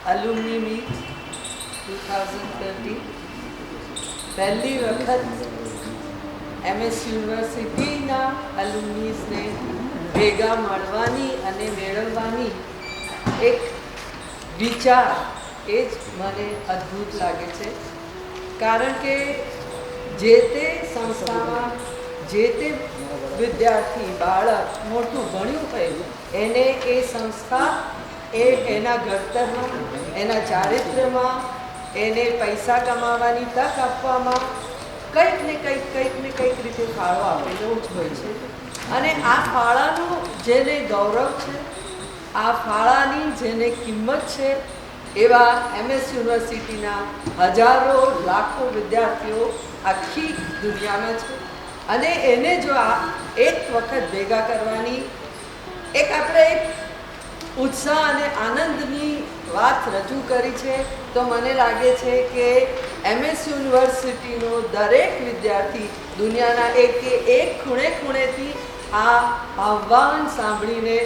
alumni meet 2030 પહેલી વખત MS યુનિવર્સિટીના એલ્યુમનીઝને ભેગા મળવાની અને મેળવવાની એક વિચાર એ જ મને અદ્ભુત લાગે છે. કારણ કે જે તે સંસ્થામાં જે તે વિદ્યાર્થી બાળક મોટું ભણ્યું હોય એને એ સંસ્થા એના ઘડતરમાં, એના ચારિત્ર્યમાં, એને પૈસા કમાવાની તક આપવામાં કંઈક ને કંઈક રીતે ફાળો આપેલો જ હોય છે. અને આ ફાળાનું જેને ગૌરવ છે, આ ફાળાની જેને કિંમત છે, એવા MS યુનિવર્સિટીના હજારો લાખો વિદ્યાર્થીઓ આખી દુનિયામાં છે. અને એને જો આ એક વખત ભેગા કરવાની એક આપણે એક ઉત્સાહ અને આનંદની વાત રજૂ કરી છે, તો મને લાગે છે કે MS યુનિવર્સિટીનો દરેક વિદ્યાર્થી દુનિયાના એક ખૂણેથી આ આહ્વાન સાંભળીને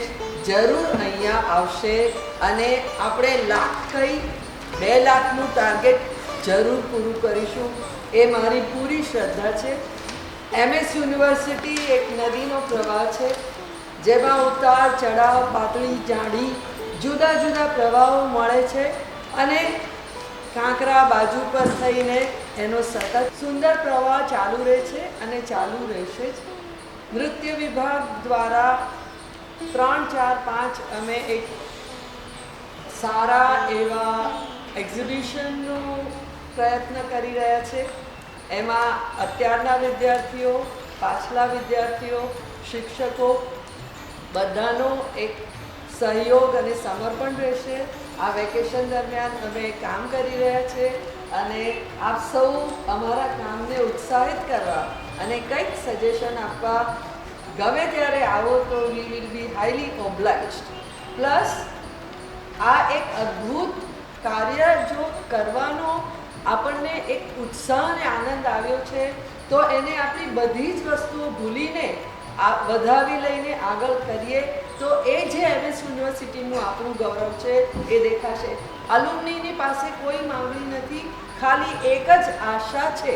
જરૂર અહીંયા આવશે અને આપણે લાખ કઈ 2 લાખનું ટાર્ગેટ જરૂર પૂરું કરીશું, એ મારી પૂરી શ્રદ્ધા છે. MS યુનિવર્સિટી એક નદીનો પ્રવાહ છે, જેમાં ઉતાર ચઢાવ, પાતળી જાડી જુદા જુદા પ્રવાહો મળે છે અને કાંકરા બાજુ પર થઈને એનો સતત સુંદર પ્રવાહ ચાલુ રહે છે અને ચાલુ રહેશે જ. નૃત્ય વિભાગ દ્વારા 3, 4, 5 અમે એક સારા એવા એક્ઝિબિશનનો પ્રયત્ન કરી રહ્યા છે. એમાં અત્યારના વિદ્યાર્થીઓ, પાછલા વિદ્યાર્થીઓ, શિક્ષકો બધાનો એક સહયોગ અને સમર્પણ રહેશે. આ વેકેશન દરમિયાન અમે કામ કરી રહ્યા છીએ અને આપ સૌ અમારા કામને ઉત્સાહિત કરવા અને કંઈક સજેશન આપવા ગમે ત્યારે આવો તો we will be highly obliged. Plus આ એક અદ્ભુત કાર્ય જો કરવાનો આપણને એક ઉત્સાહ અને આનંદ આવ્યો છે, તો એને આપણી બધી જ વસ્તુઓ ભૂલીને વધાવી લઈને આગળ કરીએ તો એ જે MS યુનિવર્સિટીનું આપણું ગૌરવ છે એ દેખાશે. અલુમનીની પાસે કોઈ માંગણી નથી, ખાલી એક જ આશા છે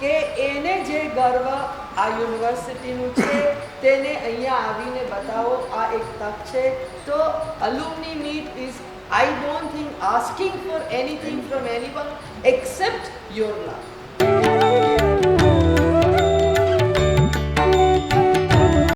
કે એને જે ગર્વ આ યુનિવર્સિટીનું છે તેને અહીંયા આવીને બતાવો. આ એક તક છે. તો alumni meet is I don't think asking for anything from anyone except your love.